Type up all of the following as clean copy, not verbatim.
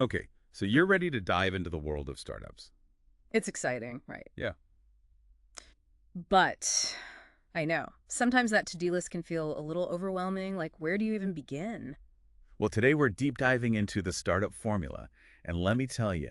Okay, so you're ready to dive into the world of startups. It's exciting, right? Yeah. But I know sometimes that to-do list can feel a little overwhelming. Like, where do you even begin? Well, today we're deep diving into the startup formula. And let me tell you,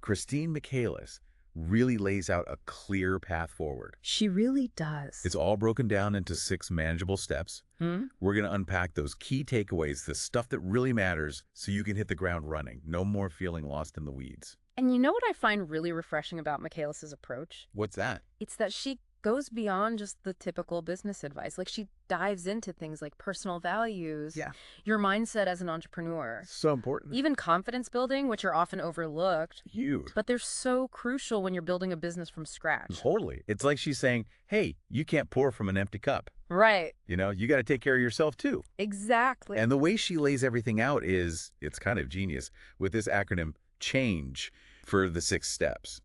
Christine Michaelis really lays out a clear path forward. She really does. It's all broken down into 6 manageable steps. Hmm? We're going to unpack those key takeaways, the stuff that really matters, so you can hit the ground running. No more feeling lost in the weeds. And you know what I find really refreshing about Michaelis's approach? What's that? It's that she goes beyond just the typical business advice. Like, she dives into things like personal values, Yeah. your mindset as an entrepreneur, So important. even confidence building, which are often overlooked, Huge. but they're so crucial when you're building a business from scratch. Totally. It's like she's saying, hey, you can't pour from an empty cup. Right. You got to take care of yourself too. Exactly. And the way she lays everything out it's kind of genius with this acronym CHANGE for the 6 steps.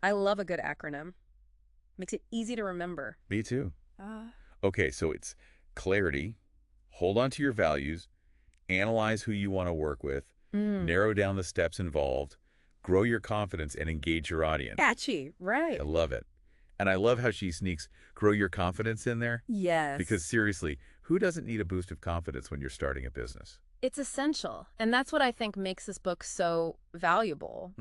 I love a good acronym. Makes it easy to remember. Me too. Uh, Okay, so it's clarity, hold on to your values, analyze who you want to work with, narrow down the steps involved, grow your confidence, and engage your audience. Catchy, right? I love it. And I love how she sneaks grow your confidence in there. Yes. Because seriously, who doesn't need a boost of confidence when you're starting a business? It's essential. And that's what I think makes this book so valuable.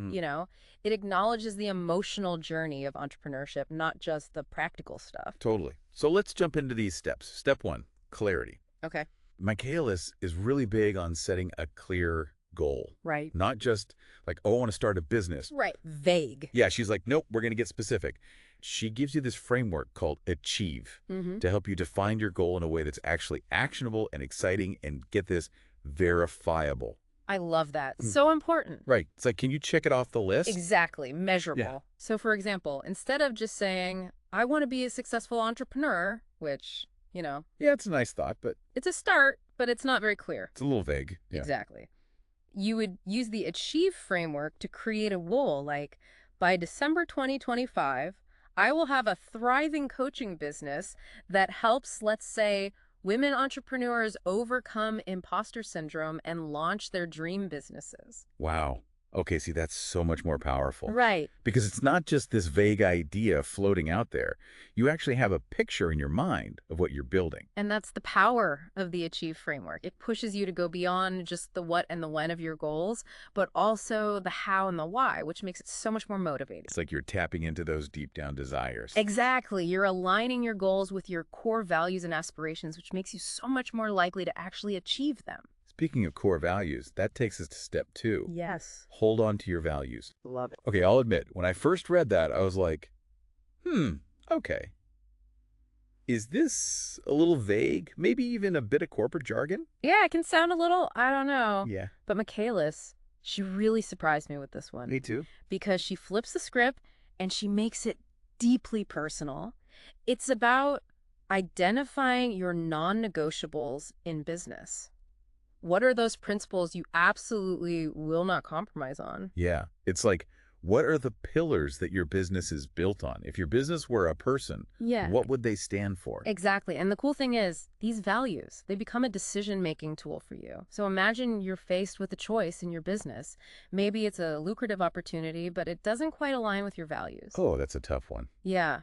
It acknowledges the emotional journey of entrepreneurship, not just the practical stuff. Totally. So let's jump into these steps. Step 1, clarity. Okay. Michaelis is really big on setting a clear goal, Right. not just like, oh, I want to start a business. Right. Vague. Yeah, she's like, nope, we're going to get specific. She gives you this framework called Achieve to help you define your goal in a way that's actually actionable and exciting and, get this, verifiable. I love that. So important. Right. It's like, can you check it off the list? Exactly. Measurable. Yeah. So, for example, instead of just saying, I want to be a successful entrepreneur, which, Yeah, it's a nice thought, but it's a start, but it's not very clear. it's a little vague. Yeah. Exactly. You would use the Achieve framework to create a goal like, by December 2025, I will have a thriving coaching business that helps, let's say, women entrepreneurs overcome imposter syndrome and launch their dream businesses. Wow. Okay, see, that's so much more powerful. Right. Because it's not just this vague idea floating out there. You actually have a picture in your mind of what you're building. And that's the power of the Achieve framework. It pushes you to go beyond just the what and the when of your goals, but also the how and the why, which makes it so much more motivating. It's like you're tapping into those deep down desires. Exactly. You're aligning your goals with your core values and aspirations, which makes you so much more likely to actually achieve them. Speaking of core values, that takes us to step 2. Yes. Hold on to your values. Love it. Okay, I'll admit, when I first read that, I was like, okay. Is this a little vague? Maybe even a bit of corporate jargon? Yeah, it can sound a little, I don't know. Yeah. But Michaelis, she really surprised me with this one. Me too. Because she flips the script and she makes it deeply personal. It's about identifying your non-negotiables in business. What are those principles you absolutely will not compromise on? Yeah. It's like, what are the pillars that your business is built on? If your business were a person, Yeah. what would they stand for? Exactly. And the cool thing is, these values, they become a decision-making tool for you. So imagine you're faced with a choice in your business. Maybe it's a lucrative opportunity, but it doesn't quite align with your values. Oh, that's a tough one. Yeah.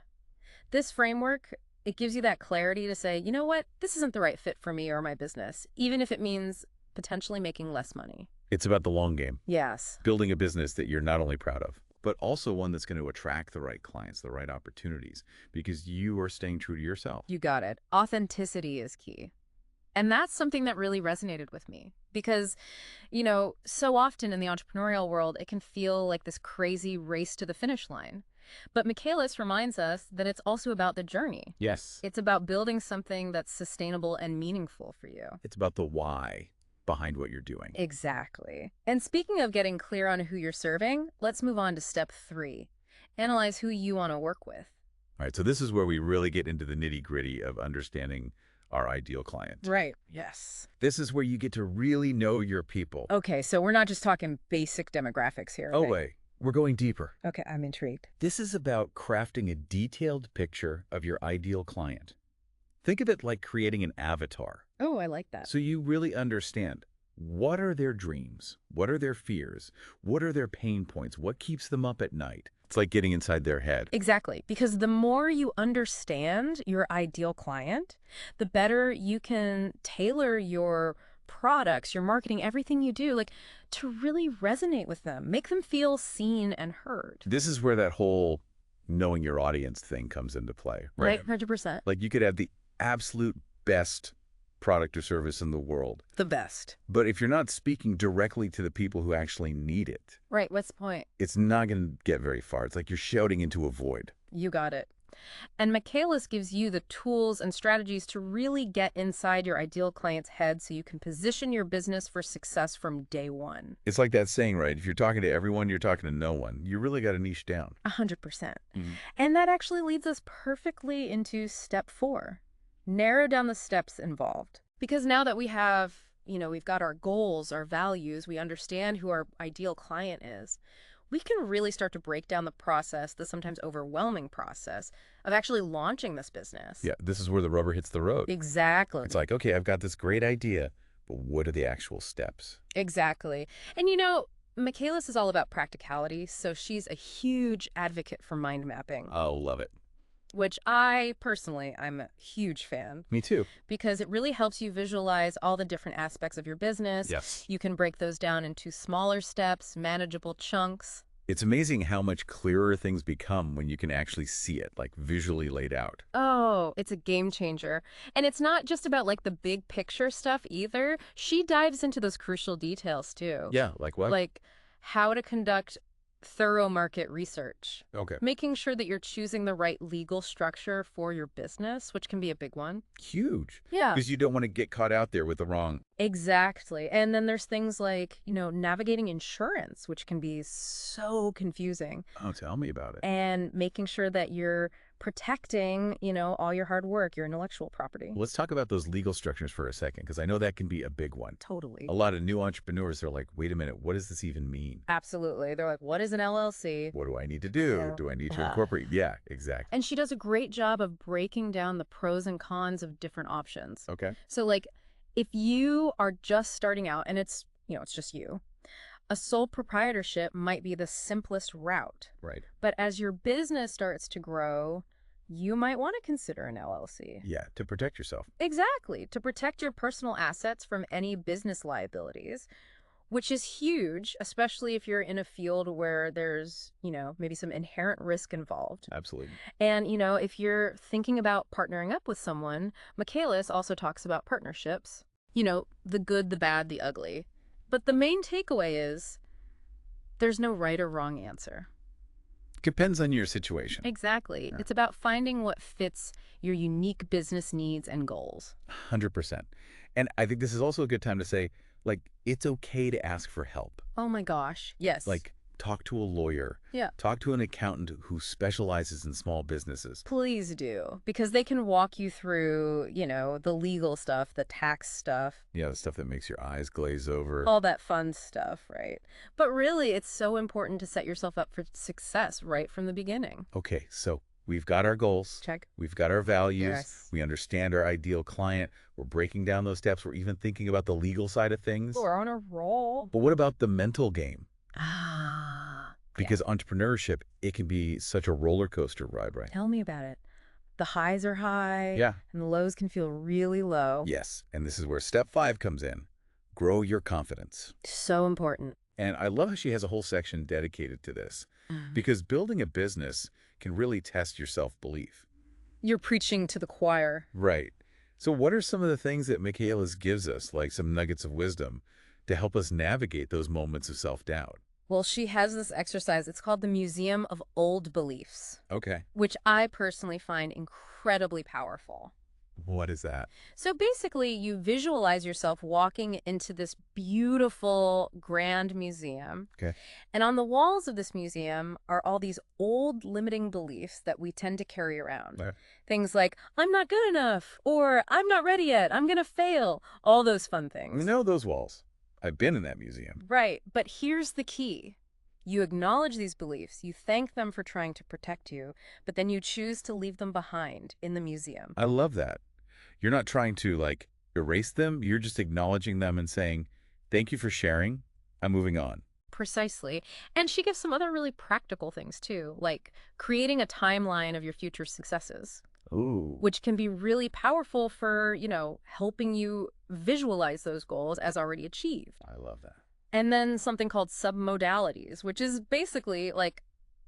This framework, it gives you that clarity to say, you know what, this isn't the right fit for me or my business, even if it means potentially making less money. It's about the long game. Yes. Building a business that you're not only proud of, but also one that's going to attract the right clients, the right opportunities, because you are staying true to yourself. You got it. Authenticity is key. And that's something that really resonated with me because, so often in the entrepreneurial world, it can feel like this crazy race to the finish line. But Michaelis reminds us that it's also about the journey. Yes. It's about building something that's sustainable and meaningful for you. It's about the why behind what you're doing. Exactly. And speaking of getting clear on who you're serving, let's move on to step 3. Analyze who you want to work with. All right, so this is where we really get into the nitty-gritty of understanding our ideal client. Right. Yes. This is where you get to really know your people. Okay, so we're not just talking basic demographics here. Oh, right? wait. We're going deeper. Okay, I'm intrigued. This is about crafting a detailed picture of your ideal client. Think of it like creating an avatar. Oh, I like that. So you really understand What are their dreams? What are their fears? What are their pain points? What keeps them up at night? It's like getting inside their head. Exactly, because the more you understand your ideal client, the better you can tailor your products, your marketing, everything you do, like to really resonate with them, make them feel seen and heard. This is where that whole knowing your audience thing comes into play, right? 100%. Like you could have the absolute best product or service in the world, The best. but if you're not speaking directly to the people who actually need it, Right, what's the point? it's not going to get very far. It's like you're shouting into a void. You got it. And Michaelis gives you the tools and strategies to really get inside your ideal client's head so you can position your business for success from day one. It's like that saying, right? If you're talking to everyone, you're talking to no one. You really got to niche down. 100%. Mhm. And that actually leads us perfectly into step 4. Narrow down the steps involved. Because now that we have, we've got our goals, our values, we understand who our ideal client is, we can really start to break down the process, the sometimes overwhelming process of actually launching this business. Yeah, this is where the rubber hits the road. Exactly. It's like, okay, I've got this great idea, but what are the actual steps? Exactly. And Michaelis is all about practicality, so she's a huge advocate for mind mapping, Oh, love it. which I'm a huge fan Me too. because it really helps you visualize all the different aspects of your business. Yes. You can break those down into smaller steps, manageable chunks. It's amazing how much clearer things become when you can actually see it, like visually laid out. Oh, it's a game changer. And it's not just about like the big picture stuff either. She dives into those crucial details too. Yeah, like what? Like how to conduct thorough market research, Okay. making sure that you're choosing the right legal structure for your business, which can be a big one. Huge. Yeah, Because you don't want to get caught out there with the wrong. exactly. And then there's things like, navigating insurance, which can be so confusing, Oh, tell me about it. and making sure that you're protecting, all your hard work, your intellectual property. Let's talk about those legal structures for a second, because I know that can be a big one. Totally. A lot of new entrepreneurs are like, wait a minute, what does this even mean? Absolutely. They're like, what is an LLC? What do I need to do? Yeah. Do I need to Yeah. incorporate? Yeah, exactly. And she does a great job of breaking down the pros and cons of different options. Okay. So like if you are just starting out and it's just you, a sole proprietorship might be the simplest route. Right. But as your business starts to grow, you might want to consider an LLC. Yeah, to protect yourself. Exactly, to protect your personal assets from any business liabilities, which is huge, especially if you're in a field where there's, maybe some inherent risk involved. Absolutely. And, if you're thinking about partnering up with someone, Michaelis also talks about partnerships, the good, the bad, the ugly. But the main takeaway is there's no right or wrong answer. Depends on your situation. Exactly. Yeah. It's about finding what fits your unique business needs and goals. 100%. And I think this is also a good time to say, like, it's okay to ask for help. Oh my gosh. Yes. Like, talk to a lawyer. Yeah. Talk to an accountant who specializes in small businesses. Please do, because they can walk you through, the legal stuff, the tax stuff, Yeah, the stuff that makes your eyes glaze over. all that fun stuff, right? But really, it's so important to set yourself up for success right from the beginning. Okay, so we've got our goals. Check. We've got our values. Yes. We understand our ideal client. We're breaking down those steps. We're even thinking about the legal side of things. We're on a roll. But what about the mental game? Ah. Because entrepreneurship, it can be such a roller coaster ride, right? Tell me about it. The highs are high. Yeah. And the lows can feel really low. Yes, and this is where step 5 comes in. Grow your confidence. So important. And I love how she has a whole section dedicated to this, because building a business can really test your self-belief. You're preaching to the choir. Right. So what are some of the things that Michaelis gives us, like some nuggets of wisdom, to help us navigate those moments of self-doubt? Well, she has this exercise. It's called the Museum of Old Beliefs, Okay. which I personally find incredibly powerful. What is that? So basically, you visualize yourself walking into this beautiful, grand museum. Okay. And on the walls of this museum are all these old limiting beliefs that we tend to carry around. Okay. Things like, I'm not good enough, or I'm not ready yet, I'm going to fail, all those fun things. I know those walls. I've been in that museum. Right, but here's the key. You acknowledge these beliefs, you thank them for trying to protect you, but then you choose to leave them behind in the museum. I love that. You're not trying to, like, erase them. You're just acknowledging them and saying, Thank you for sharing. I'm moving on. Precisely. And she gives some other really practical things too, like creating a timeline of your future successes, Ooh, which can be really powerful for, helping you visualize those goals as already achieved. I love that. And then something called submodalities, which is basically like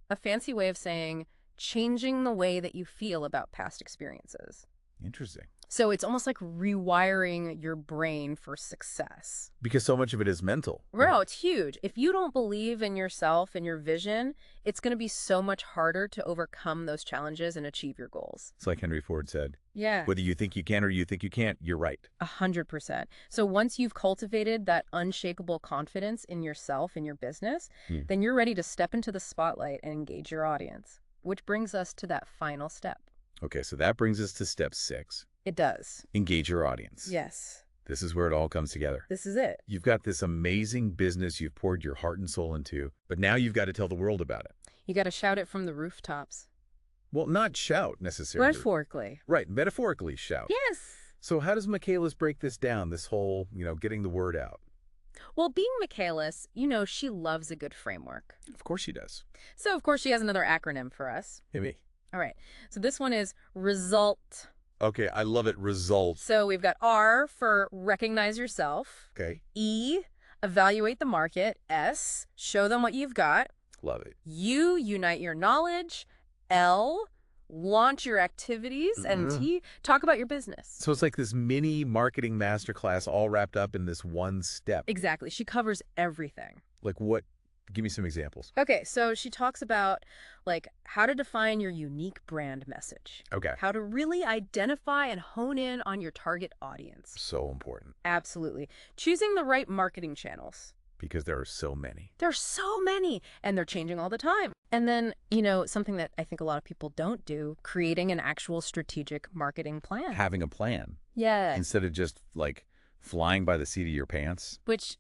a fancy way of saying changing the way that you feel about past experiences. Interesting. So it's almost like rewiring your brain for success. Because so much of it is mental. Bro, it's huge. If you don't believe in yourself and your vision, it's going to be so much harder to overcome those challenges and achieve your goals. It's like Henry Ford said, Yeah. whether you think you can or you think you can't, you're right. 100%. So once you've cultivated that unshakable confidence in yourself and your business, then you're ready to step into the spotlight and engage your audience, which brings us to that final step. Okay, so that brings us to step 6. It does. Engage your audience. Yes. This is where it all comes together. This is it. You've got this amazing business you've poured your heart and soul into, but now you've got to tell the world about it. You got to shout it from the rooftops. Well, not shout necessarily. Metaphorically. Right, metaphorically shout. Yes. So how does Michaelis break this down, this whole, getting the word out? Well, being Michaelis, she loves a good framework. Of course she does. So, of course, she has another acronym for us. Hey, me. All right. So this one is RESULT. Okay, I love it. Results. So we've got R for recognize yourself. Okay, E, evaluate the market. S, show them what you've got. love it. U, unite your knowledge. L, launch your activities. And T, talk about your business. So it's like this mini marketing masterclass all wrapped up in this one step. Exactly. She covers everything. Like what? Give me some examples. Okay, so she talks about how to define your unique brand message. Okay. How to really identify and hone in on your target audience. So important Absolutely. Choosing the right marketing channels. because there are so many. There's so many, and they're changing all the time. And then, something that I think a lot of people don't do, creating an actual strategic marketing plan. Having a plan Yeah. instead of just like flying by the seat of your pants. Which,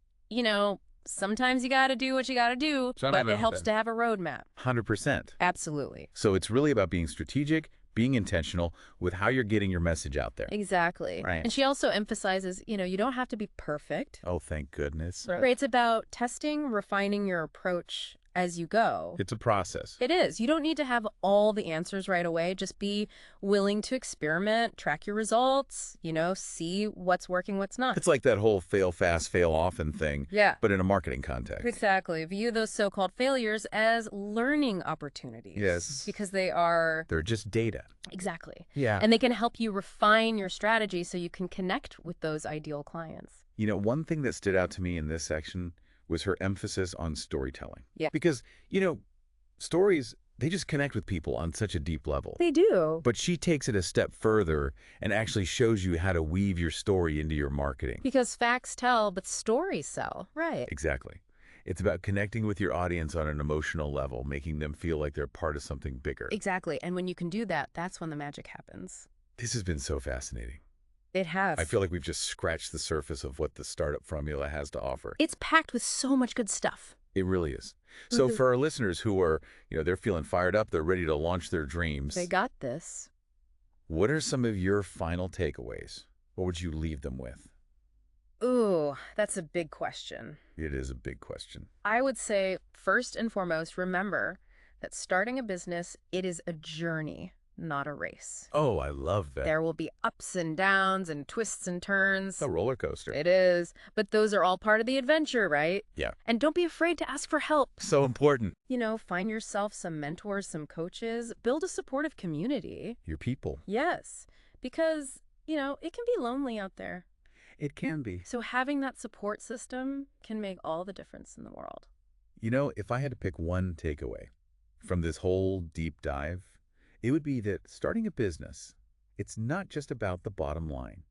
sometimes you got to do what you got to do, So but it helps to have a roadmap. 100%. Absolutely. So it's really about being strategic, being intentional with how you're getting your message out there. Exactly. Right. And she also emphasizes, you don't have to be perfect. Oh, thank goodness. Right. It's about testing, refining your approach as you go. It's a process. It is. You don't need to have all the answers right away. Just be willing to experiment, track your results, see what's working, what's not. It's like that whole fail fast, fail often thing, Yeah. but in a marketing context. Exactly. View those so-called failures as learning opportunities. Yes. Because they are... They're just data. Exactly. Yeah. And they can help you refine your strategy so you can connect with those ideal clients. One thing that stood out to me in this section was her emphasis on storytelling. Yeah. Because, stories, they just connect with people on such a deep level. They do. But she takes it a step further and actually shows you how to weave your story into your marketing. Because facts tell, but stories sell. Right. Exactly. It's about connecting with your audience on an emotional level, making them feel like they're part of something bigger. Exactly. And when you can do that, that's when the magic happens. This has been so fascinating. It has. I feel like we've just scratched the surface of what the startup formula has to offer. It's packed with so much good stuff. It really is. So for our listeners who are, they're feeling fired up, they're ready to launch their dreams. They got this. What are some of your final takeaways? What would you leave them with? Ooh, that's a big question. It is a big question. I would say, first and foremost, remember that starting a business, it is a journey, not a race. Oh, I love that. There will be ups and downs and twists and turns. A roller coaster. It is. But those are all part of the adventure, right? Yeah. And don't be afraid to ask for help. So important. Find yourself some mentors, some coaches, build a supportive community. Your people. Yes. Because, it can be lonely out there. It can be. So having that support system can make all the difference in the world. If I had to pick one takeaway from this whole deep dive, it would be that starting a business, it's not just about the bottom line.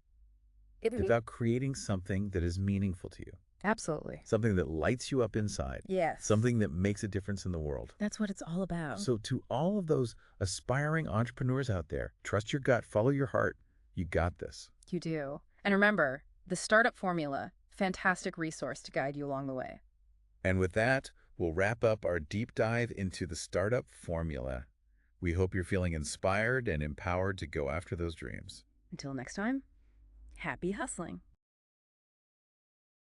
It's about creating something that is meaningful to you. Absolutely. Something that lights you up inside. Yes. Something that makes a difference in the world. That's what it's all about. So to all of those aspiring entrepreneurs out there, trust your gut, follow your heart. You got this. You do. And remember, the Startup Formula, fantastic resource to guide you along the way. And with that, we'll wrap up our deep dive into the Startup Formula. We hope you're feeling inspired and empowered to go after those dreams. Until next time, happy hustling.